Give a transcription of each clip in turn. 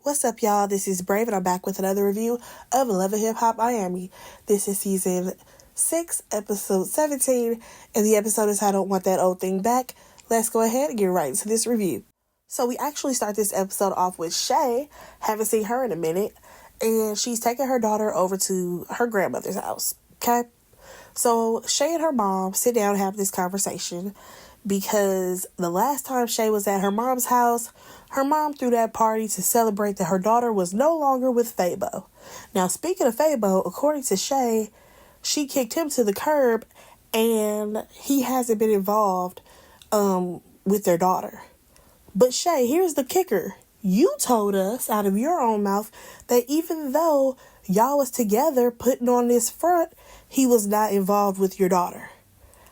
What's up, y'all? This is Brave, and I'm back with another review of Love and Hip Hop Miami. This is season 6, episode 17, and the episode is I Don't Want That Old Thing Back. Let's go ahead and get right into this review. So we actually start this episode off with Shay. Haven't seen her in a minute, and she's taking her daughter over to her grandmother's house, okay? So Shay and her mom sit down and have this conversation because the last time Shay was at her mom's house, her mom threw that party to celebrate that her daughter was no longer with Fabo. Now, speaking of Fabo, according to Shay, she kicked him to the curb and he hasn't been involved with their daughter. But Shay, here's the kicker. You told us out of your own mouth that even though y'all was together putting on this front, he was not involved with your daughter.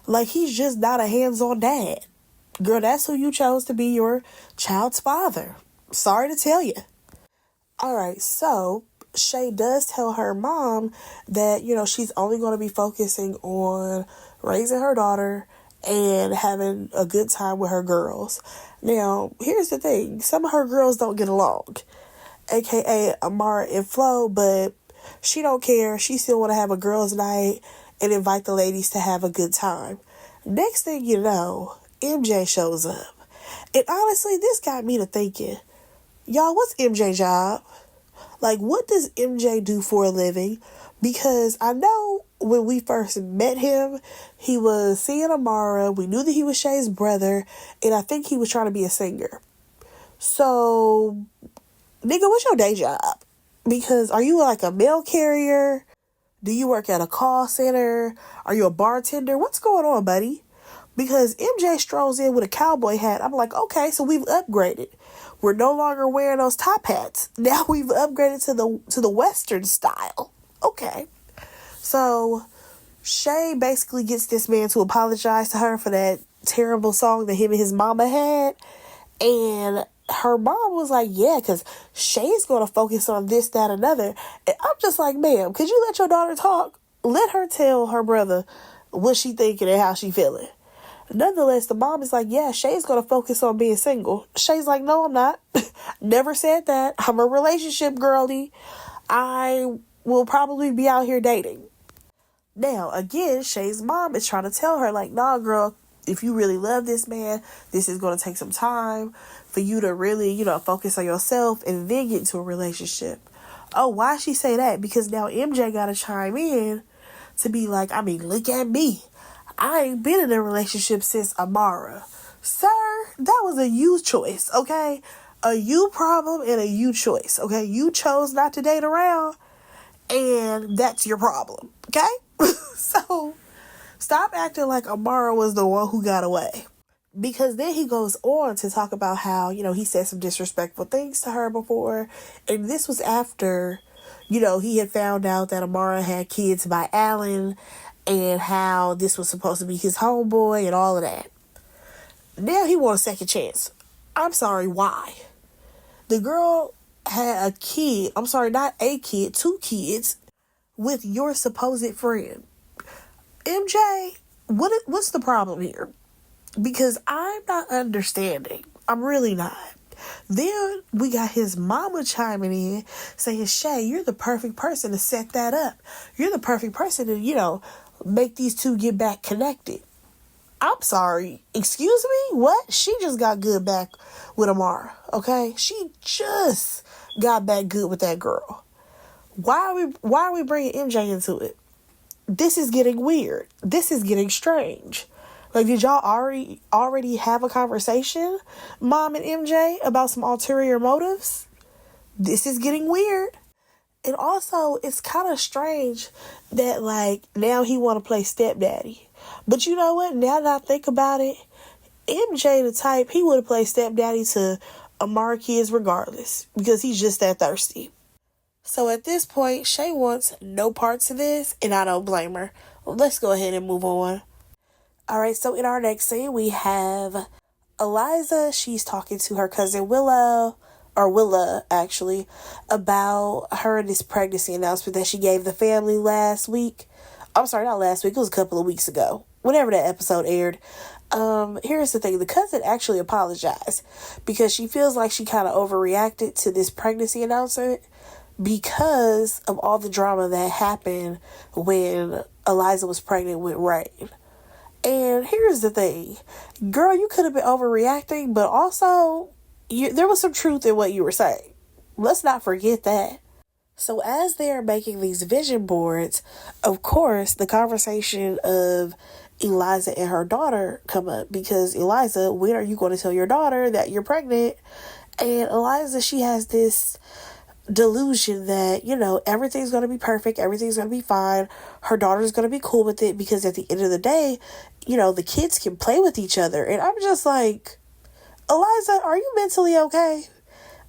Like, he's just not a hands-on dad. Girl, that's who you chose to be your child's father. Sorry to tell you. Alright, so Shay does tell her mom that, she's only going to be focusing on raising her daughter and having a good time with her girls. Now, here's the thing. Some of her girls don't get along. AKA Amara and Flo, but she don't care. She still want to have a girls' night and invite the ladies to have a good time. Next thing you know, MJ shows up. And honestly, this got me to thinking, y'all, what's MJ's job? Like, what does MJ do for a living? Because I know when we first met him, he was seeing Amara. We knew that he was Shay's brother. And I think he was trying to be a singer. So, nigga, what's your day job? Because are you like a mail carrier? Do you work at a call center? Are you a bartender? What's going on, buddy? Because MJ strolls in with a cowboy hat. I'm like, okay, so we've upgraded. We're no longer wearing those top hats. Now we've upgraded to the Western style. Okay. So Shay basically gets this man to apologize to her for that terrible song that him and his mama had. And her mom was like, yeah, because Shay's going to focus on this, that, another. And I'm just like, ma'am, could you let your daughter talk? Let her tell her brother what she thinking and how she feeling. Nonetheless, the mom is like, yeah, Shay's going to focus on being single. Shay's like, no, I'm not. Never said that. I'm a relationship girly. I will probably be out here dating. Now, again, Shay's mom is trying to tell her, like, nah, girl, if you really love this man, this is going to take some time for you to really, focus on yourself and then get into a relationship. Oh, why she say that? Because now MJ got to chime in to be like, look at me. I ain't been in a relationship since Amara. Sir, that was a you choice, okay? A you problem and a you choice, okay? You chose not to date around, and that's your problem, okay? So stop acting like Amara was the one who got away. Because then he goes on to talk about how, he said some disrespectful things to her before. And this was after, he had found out that Amara had kids by Alan and how this was supposed to be his homeboy and all of that. Now he wants a second chance. I'm sorry, why? The girl had a kid. I'm sorry, not a kid, 2 kids with your supposed friend. MJ, what's the problem here? Because I'm not understanding. I'm really not. Then we got his mama chiming in saying, Shay, you're the perfect person to set that up. You're the perfect person to, make these two get back connected. I'm sorry. Excuse me? What? She just got good back with Amara. Okay? She just got back good with that girl. Why are we bringing MJ into it? This is getting weird. This is getting strange. Like, did y'all already have a conversation, Mom and MJ, about some ulterior motives? This is getting weird. And also, it's kind of strange that, like, now he want to play stepdaddy. But you know what? Now that I think about it, MJ the type, he would have played stepdaddy to Amara kids regardless. Because he's just that thirsty. So at this point, Shay wants no parts of this, and I don't blame her. Let's go ahead and move on. Alright, so in our next scene, we have Eliza. She's talking to her cousin Willa, actually, about her and this pregnancy announcement that she gave the family last week. I'm sorry, not last week. It was a couple of weeks ago. whenever that episode aired. Here's the thing. The cousin actually apologized because she feels like she kind of overreacted to this pregnancy announcement because of all the drama that happened when Eliza was pregnant with Rain. And here's the thing. Girl, you could have been overreacting, but also there was some truth in what you were saying. Let's not forget that. So as they're making these vision boards, of course, the conversation of Eliza and her daughter come up because Eliza, when are you going to tell your daughter that you're pregnant? And Eliza, she has this delusion that, everything's going to be perfect. Everything's going to be fine. Her daughter's going to be cool with it because at the end of the day, the kids can play with each other. And I'm just like, Eliza, are you mentally okay?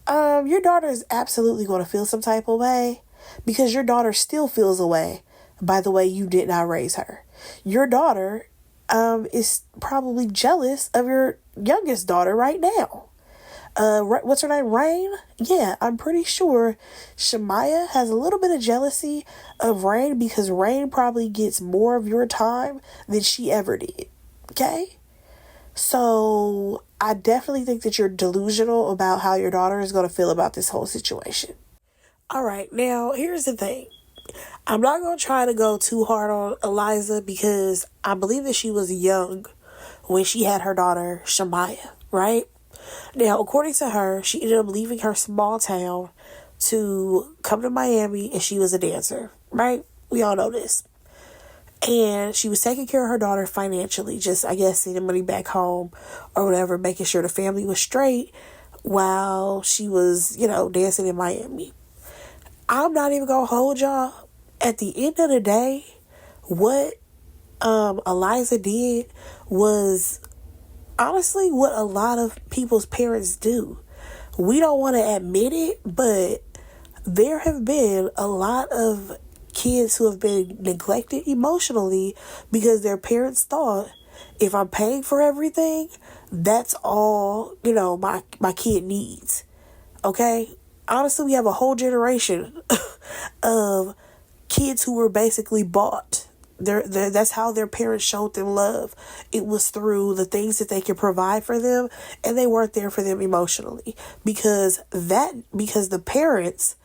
Your daughter is absolutely going to feel some type of way because your daughter still feels a way by the way you did not raise her. Your daughter is probably jealous of your youngest daughter right now. What's her name? Rain? Yeah, I'm pretty sure Shamaya has a little bit of jealousy of Rain because Rain probably gets more of your time than she ever did. Okay? So I definitely think that you're delusional about how your daughter is going to feel about this whole situation. All right, now here's the thing. I'm not going to try to go too hard on Eliza because I believe that she was young when she had her daughter, Shamaya, right? Now, according to her, she ended up leaving her small town to come to Miami and she was a dancer, right? We all know this. And she was taking care of her daughter financially, just, I guess, sending money back home or whatever, making sure the family was straight while she was, dancing in Miami. I'm not even going to hold y'all. At the end of the day, what Eliza did was honestly what a lot of people's parents do. We don't want to admit it, but there have been a lot of kids who have been neglected emotionally because their parents thought, if I'm paying for everything, that's all, my kid needs. Okay? Honestly, we have a whole generation of kids who were basically bought. That's how their parents showed them love. It was through the things that they could provide for them, and they weren't there for them emotionally. Because the parents,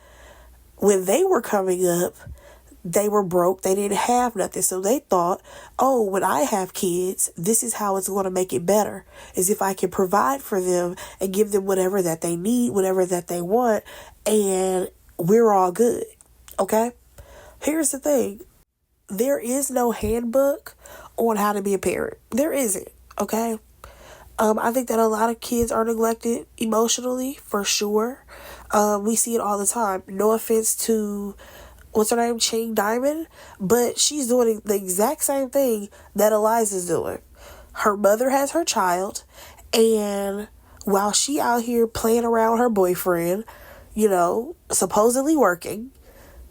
when they were coming up, they were broke. They didn't have nothing. So they thought, oh, when I have kids, this is how it's going to make it better. Is if I can provide for them and give them whatever that they need, whatever that they want, and we're all good. Okay? Here's the thing. There is no handbook on how to be a parent. There isn't. Okay? I think that a lot of kids are neglected emotionally, for sure. We see it all the time. No offense to what's her name, Ching Diamond, but she's doing the exact same thing that Eliza's doing. Her mother has her child, and while she out here playing around with her boyfriend, supposedly working,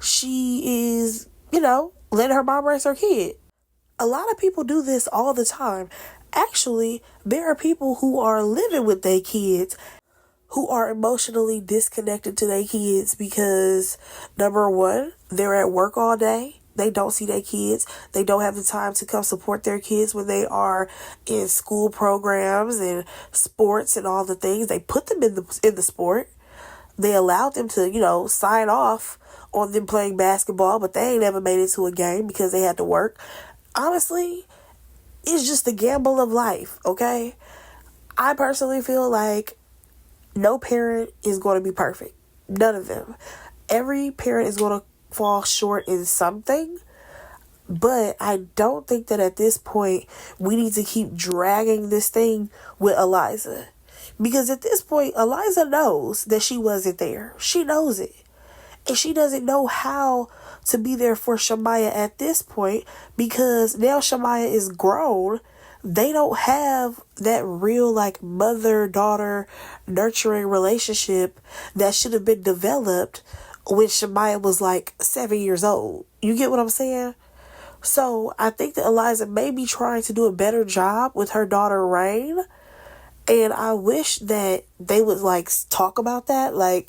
she is, letting her mom raise her kid. A lot of people do this all the time. Actually, there are people who are living with their kids who are emotionally disconnected to their kids because, number one, they're at work all day. They don't see their kids. They don't have the time to come support their kids when they are in school programs and sports and all the things. They put them in the sport. They allowed them to, sign off on them playing basketball, but they ain't ever made it to a game because they had to work. Honestly, it's just the gamble of life, okay? I personally feel like no parent is going to be perfect. None of them. Every parent is going to fall short in something. But I don't think that at this point we need to keep dragging this thing with Eliza. Because at this point, Eliza knows that she wasn't there. She knows it. And she doesn't know how to be there for Shamaya at this point because now Shamaya is grown. They don't have that real mother-daughter nurturing relationship that should have been developed when Shamaya was 7 years old. You get what I'm saying? So I think that Eliza may be trying to do a better job with her daughter Rain. And I wish that they would talk about that.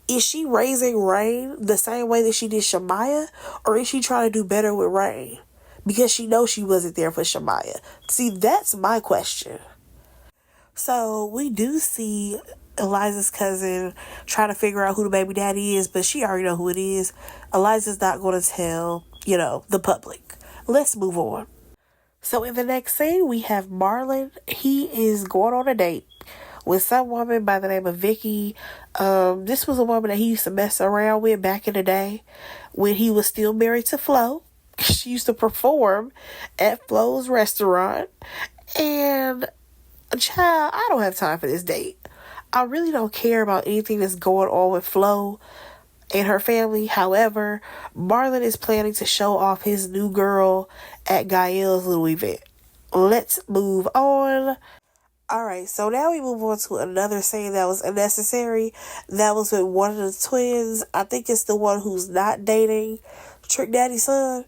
Is she raising Rain the same way that she did Shamaya? Or is she trying to do better with Rain? because she knows she wasn't there for Shamaya? See, that's my question. So we do see Eliza's cousin trying to figure out who the baby daddy is, but she already know who it is. Eliza's not going to tell, the public. Let's move on. So in the next scene, we have Marlon. He is going on a date with some woman by the name of Vicky. This was a woman that he used to mess around with back in the day when he was still married to Flo. She used to perform at Flo's restaurant. And, child, I don't have time for this date. I really don't care about anything that's going on with Flo and her family. However, Marlon is planning to show off his new girl at Gael's little event. Let's move on. Alright, so now we move on to another scene that was unnecessary. That was with one of the twins. I think it's the one who's not dating Trick Daddy's son.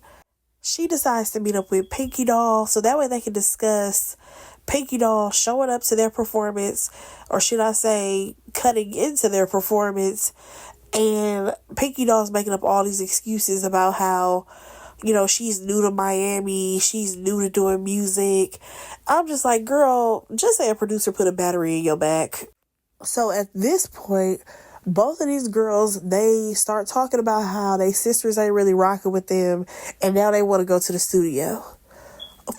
She decides to meet up with Pinky Doll so that way they can discuss Pinky Doll showing up to their performance, or should I say cutting into their performance, and Pinky Doll's making up all these excuses about how, she's new to Miami, she's new to doing music. I'm just like, girl, just say a producer put a battery in your back. So at this point, both of these girls, they start talking about how they sisters ain't really rocking with them, and now they want to go to the studio.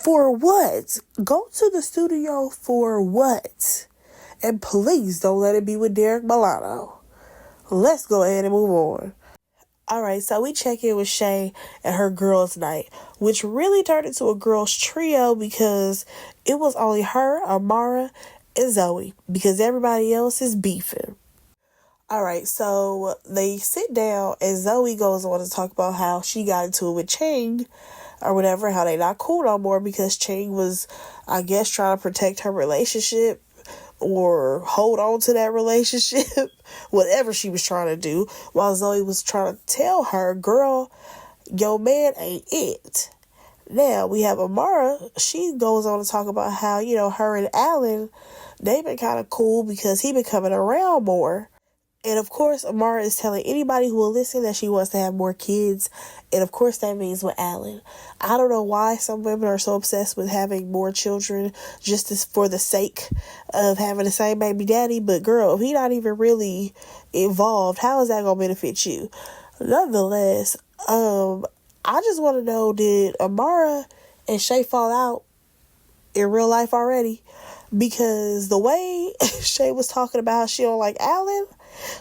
For what? Go to the studio for what? And please don't let it be with Derek Milano. Let's go ahead and move on. Alright, so we check in with Shay at her girls' night, which really turned into a girls' trio because it was only her, Amara, and Zoe, because everybody else is beefing. Alright, so they sit down and Zoe goes on to talk about how she got into it with Chang or whatever, how they not cool no more because Chang was, I guess, trying to protect her relationship or hold on to that relationship, whatever she was trying to do, while Zoe was trying to tell her, girl, your man ain't it. Now, we have Amara. She goes on to talk about how, her and Alan, they've been kind of cool because he been coming around more. And of course, Amara is telling anybody who will listen that she wants to have more kids. And of course, that means with Alan. I don't know why some women are so obsessed with having more children just as for the sake of having the same baby daddy. But girl, if he not even really involved, how is that going to benefit you? Nonetheless, I just want to know, did Amara and Shay fall out in real life already? Because the way Shay was talking about how she don't like Alan,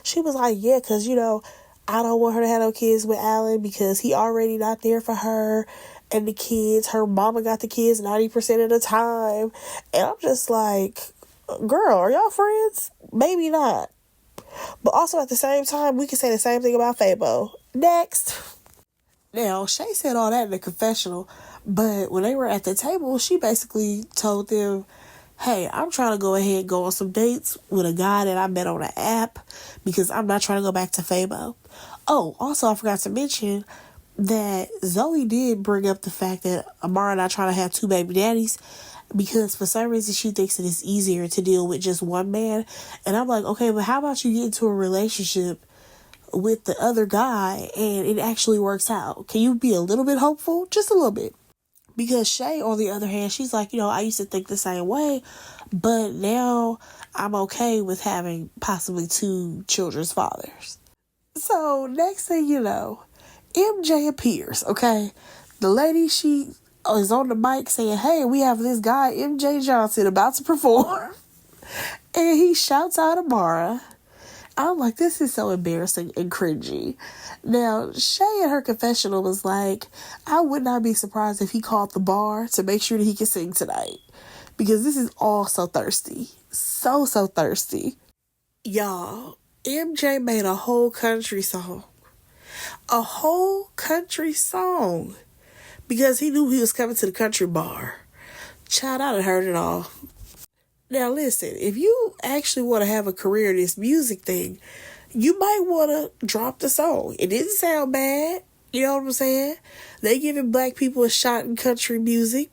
she was like, yeah, because, I don't want her to have no kids with Alan because he already not there for her and the kids. Her mama got the kids 90% of the time. And I'm just like, girl, are y'all friends? Maybe not. But also at the same time, we can say the same thing about Fabo. Next. Now, Shay said all that in the confessional, but when they were at the table, she basically told them, hey, I'm trying to go ahead and go on some dates with a guy that I met on an app because I'm not trying to go back to Fabo. Oh, also, I forgot to mention that Zoe did bring up the fact that Amara not trying to have two baby daddies because for some reason she thinks it is easier to deal with just one man. And I'm like, okay, but how about you get into a relationship with the other guy and it actually works out? Can you be a little bit hopeful? Just a little bit. Because Shay, on the other hand, she's like, I used to think the same way, but now I'm okay with having possibly two children's fathers. So, next thing you know, MJ appears, okay? The lady, she is on the mic saying, hey, we have this guy, MJ Johnson, about to perform. And he shouts out Amara. I'm like, this is so embarrassing and cringy. Now, Shay in her confessional was like, I would not be surprised if he called the bar to make sure that he could sing tonight. Because this is all so thirsty. So thirsty. Y'all, MJ made a whole country song. A whole country song. Because he knew he was coming to the country bar. Child, I done heard it all. Now listen, if you actually want to have a career in this music thing, you might want to drop the song. It didn't sound bad. You know what I'm saying? They giving black people a shot in country music.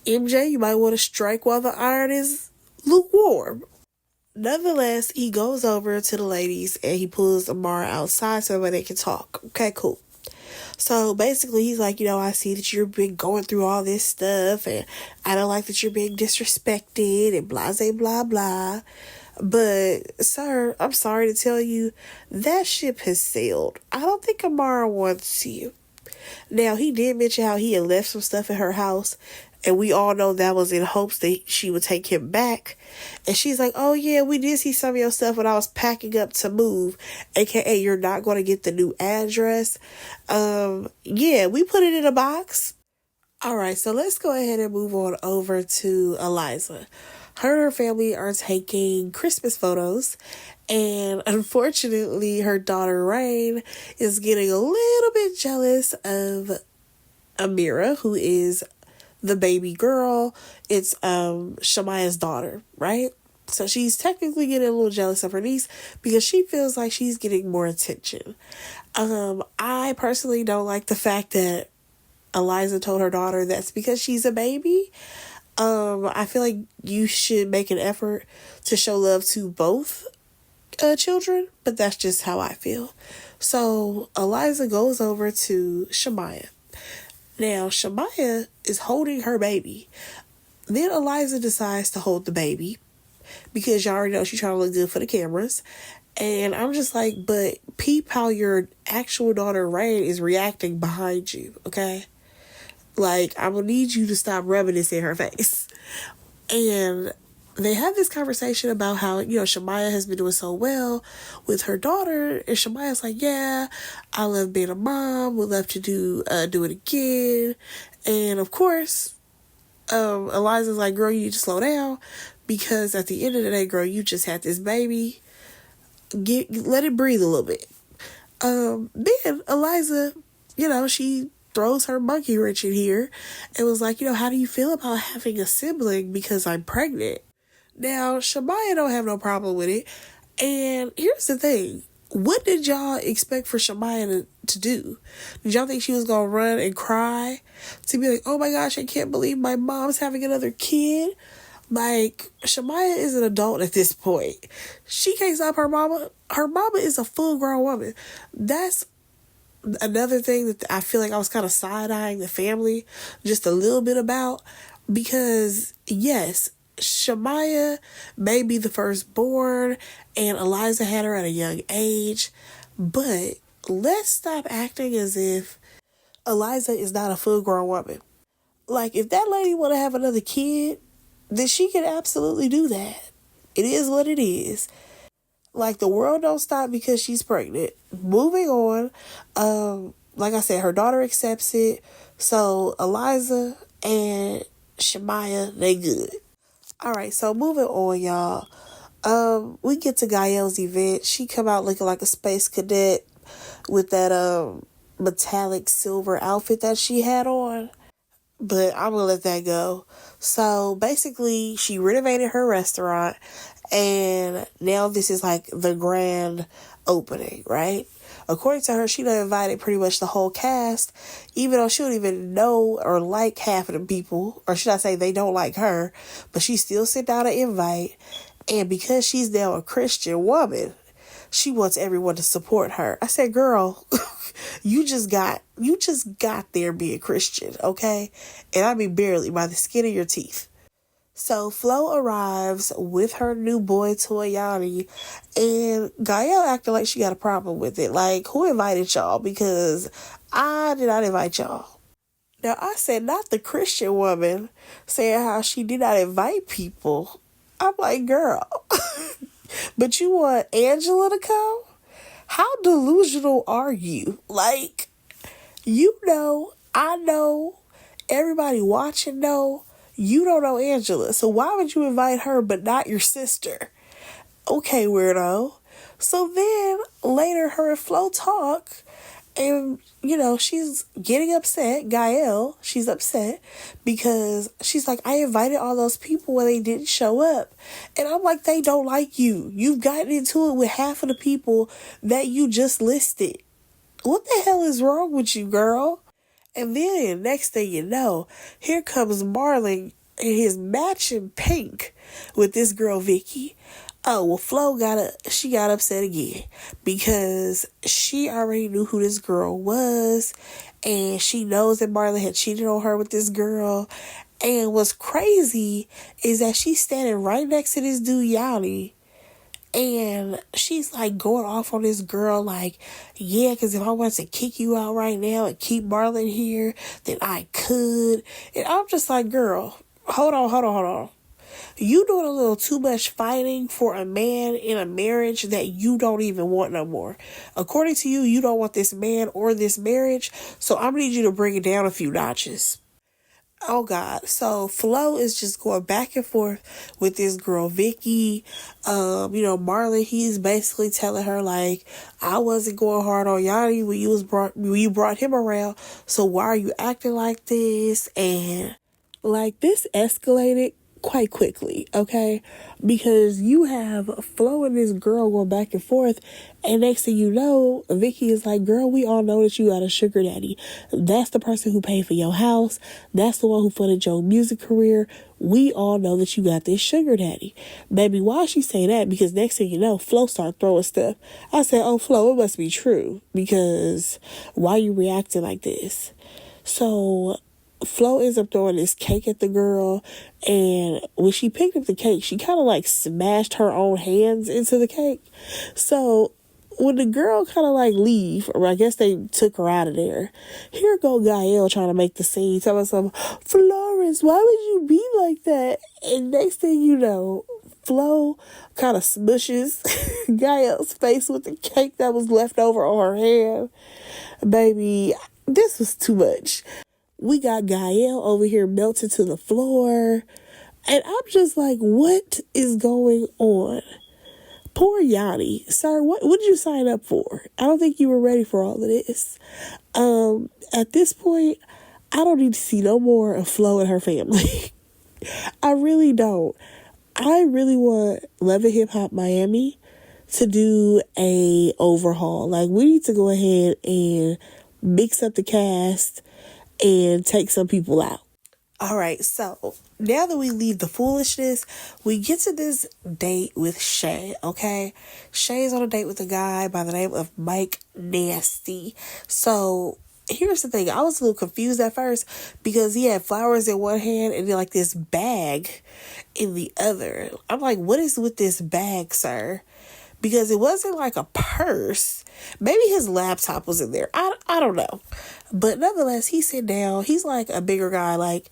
MJ, you might want to strike while the iron is lukewarm. Nonetheless, he goes over to the ladies and he pulls Amara outside so that they can talk. Okay, cool. So basically, he's like, I see that you've been going through all this stuff, and I don't like that you're being disrespected, and blah, blah, blah. But, sir, I'm sorry to tell you, that ship has sailed. I don't think Amara wants you. Now, he did mention how he had left some stuff at her house, and we all know that was in hopes that she would take him back. And she's like, oh yeah, we did see some of your stuff when I was packing up to move. AKA, you're not going to get the new address. Yeah, we put it in a box. Alright, so let's go ahead and move on over to Eliza. Her and her family are taking Christmas photos, and unfortunately, her daughter Rain is getting a little bit jealous of Amira, who is the baby girl. It's Shamaya's daughter, right? So she's technically getting a little jealous of her niece because she feels like she's getting more attention. I personally don't like the fact that Eliza told her daughter that's because she's a baby. I feel like you should make an effort to show love to both children, but that's just how I feel. So Eliza goes over to Shamaya. Now, Shamaya is holding her baby. Then Eliza decides to hold the baby because y'all already know she's trying to look good for the cameras. And I'm just like, but peep how your actual daughter Rain is reacting behind you, okay? Like, I'm going to need you to stop rubbing this in her face. And they have this conversation about how, Shamaya has been doing so well with her daughter. And Shamaya's like, yeah, I love being a mom. Would love to do it again. And of course, Eliza's like, girl, you need to slow down. Because at the end of the day, girl, you just had this baby. Let it breathe a little bit. Then Eliza, she throws her monkey wrench in here and was like, how do you feel about having a sibling because I'm pregnant? Now, Shamaya don't have no problem with it. And here's the thing. What did y'all expect for Shamaya to do? Did y'all think she was going to run and cry? To be like, oh my gosh, I can't believe my mom's having another kid? Like, Shamaya is an adult at this point. She can't stop her mama. Her mama is a full-grown woman. That's another thing that I feel like I was kind of side-eyeing the family just a little bit about. Because, yes, Shamaya may be the firstborn, and Eliza had her at a young age. But let's stop acting as if Eliza is not a full-grown woman. Like, if that lady want to have another kid, then she can absolutely do that. It is what it is. Like, the world don't stop because she's pregnant. Moving on. Like I said, her daughter accepts it. So, Eliza and Shamaya, they good. Alright, so moving on, y'all. We get to Gael's event. She come out looking like a space cadet with that metallic silver outfit that she had on. But I'm going to let that go. So basically, she renovated her restaurant. And now this is like the grand opening, right? According to her, she done invited pretty much the whole cast. Even though she don't even know or like half of the people. Or should I say they don't like her. But she still sent out an invite. And because she's now a Christian woman, she wants everyone to support her. I said, girl... You just got there being Christian, okay? And I mean barely, by the skin of your teeth. So Flo arrives with her new boy Toyani, and Gael acting like she got a problem with it. Like, who invited y'all? Because I did not invite y'all. Now, I said not the Christian woman saying how she did not invite people. I'm like, girl, but you want Angela to come? How delusional are you? Like, I know, everybody watching know, you don't know Angela. So why would you invite her but not your sister? Okay, weirdo. So then, later, her and Flo talk, and, she's getting upset. Gael, she's upset because she's like, I invited all those people when they didn't show up. And I'm like, they don't like you. You've gotten into it with half of the people that you just listed. What the hell is wrong with you, girl? And then, next thing you know, here comes Marlon in his matching pink with this girl, Vicky. Oh, well, she got upset again because she already knew who this girl was, and she knows that Marlon had cheated on her with this girl. And what's crazy is that she's standing right next to this dude, Yanni, and she's like going off on this girl, like, yeah, because if I wanted to kick you out right now and keep Marlon here, then I could. And I'm just like, girl, hold on. You doing a little too much fighting for a man in a marriage that you don't even want no more. According to you, you don't want this man or this marriage, so I'm gonna need you to bring it down a few notches. Oh God. So Flo is just going back and forth with this girl Vicky. Marlon, he's basically telling her like, I wasn't going hard on Yanni when you brought him around. So why are you acting like this? And like this escalated quite quickly, okay? Because you have Flo and this girl going back and forth, and next thing you know, Vicky is like, girl, we all know that you got a sugar daddy. That's the person who paid for your house. That's the one who funded your music career. We all know that you got this sugar daddy. Baby, why she say that? Because next thing you know, Flo start throwing stuff. I said, oh, Flo, it must be true, because why you reacting like this? So Flo ends up throwing this cake at the girl, and when she picked up the cake, she kind of like smashed her own hands into the cake. So when the girl kind of like leave, or I guess they took her out of there, here go Gael trying to make the scene, telling some, Florence, why would you be like that? And next thing you know, Flo kind of smushes Gael's face with the cake that was left over on her hand. Baby, this was too much. We got Gael over here melted to the floor. And I'm just like, what is going on? Poor Yanni. Sir, what did you sign up for? I don't think you were ready for all of this. At this point, I don't need to see no more of Flo and her family. I really don't. I really want Love and Hip Hop Miami to do a overhaul. Like, we need to go ahead and mix up the cast and take some people out. All right, so now that we leave the foolishness, we get to this date with Shay, okay? Shay's on a date with a guy by the name of Mike Nasty. So here's the thing. I was a little confused at first because he had flowers in one hand and then like this bag in the other. I'm like, what is with this bag, sir? Because it wasn't like a purse. Maybe his laptop was in there. I don't know. But nonetheless, he sit down. He's like a bigger guy. Like,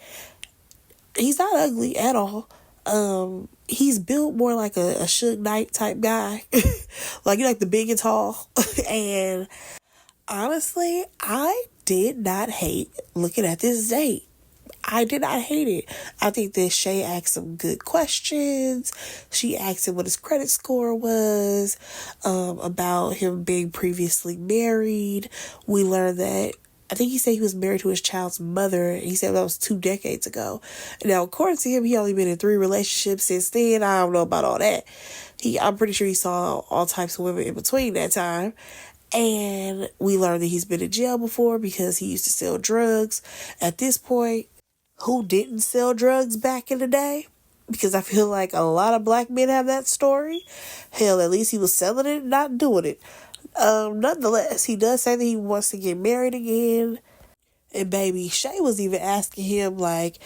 he's not ugly at all. He's built more like a Suge Knight type guy. Like, you like the big and tall. And honestly, I did not hate looking at this date. I did not hate it. I think that Shay asked some good questions. She asked him what his credit score was, about him being previously married. We learned that, I think he said he was married to his child's mother. He said that was 2 decades ago. Now, according to him, he only been in 3 relationships since then. I don't know about all that. I'm pretty sure he saw all types of women in between that time. And we learned that he's been in jail before because he used to sell drugs. At this point, who didn't sell drugs back in the day? Because I feel like a lot of black men have that story. Hell, at least he was selling it, not doing it. Nonetheless, he does say that he wants to get married again. And baby, Shay was even asking him like,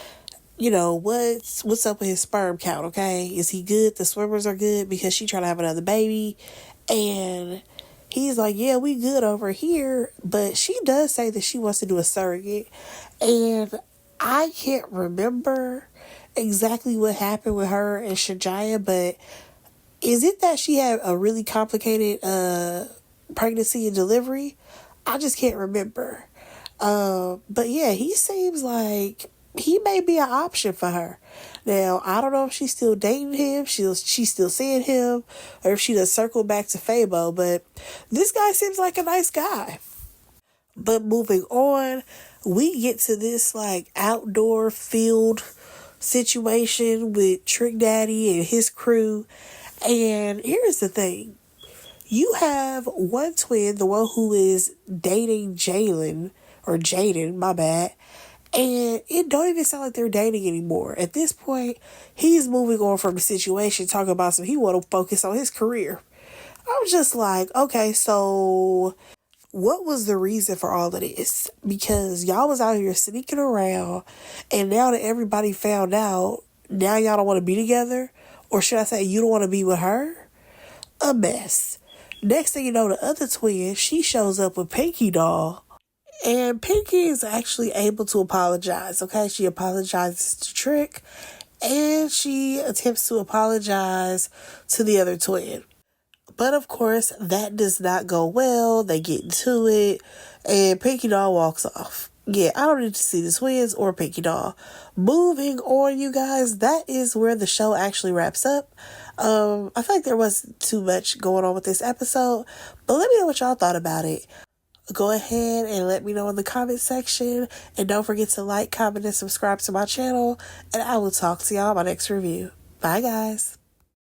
what's up with his sperm count, okay? Is he good? The swimmers are good because she trying to have another baby. And he's like, yeah, we good over here. But she does say that she wants to do a surrogate. And I can't remember exactly what happened with her and Shajaya, but is it that she had a really complicated pregnancy and delivery? I just can't remember. But yeah, he seems like he may be an option for her. Now, I don't know if she's still dating him, she's still seeing him, or if she does circle back to Fabo, but this guy seems like a nice guy. But moving on, we get to this like outdoor field situation with Trick Daddy and his crew. And here's the thing. You have one twin, the one who is dating Jaden, my bad. And it don't even sound like they're dating anymore. At this point, he's moving on from the situation, talking about he want to focus on his career. I'm just like, okay, so what was the reason for all of this? Because y'all was out here sneaking around, and now that everybody found out, now y'all don't want to be together? Or should I say, you don't want to be with her? A mess. Next thing you know, the other twin, she shows up with Pinky Doll. And Pinky is actually able to apologize, okay? She apologizes to Trick, and she attempts to apologize to the other twin. But of course, that does not go well. They get into it, and Pinky Doll walks off. Yeah, I don't need to see the twins or Pinky Doll. Moving on, you guys, that is where the show actually wraps up. I feel like there wasn't too much going on with this episode, but let me know what y'all thought about it. Go ahead and let me know in the comment section. And don't forget to like, comment, and subscribe to my channel. And I will talk to y'all in my next review. Bye, guys.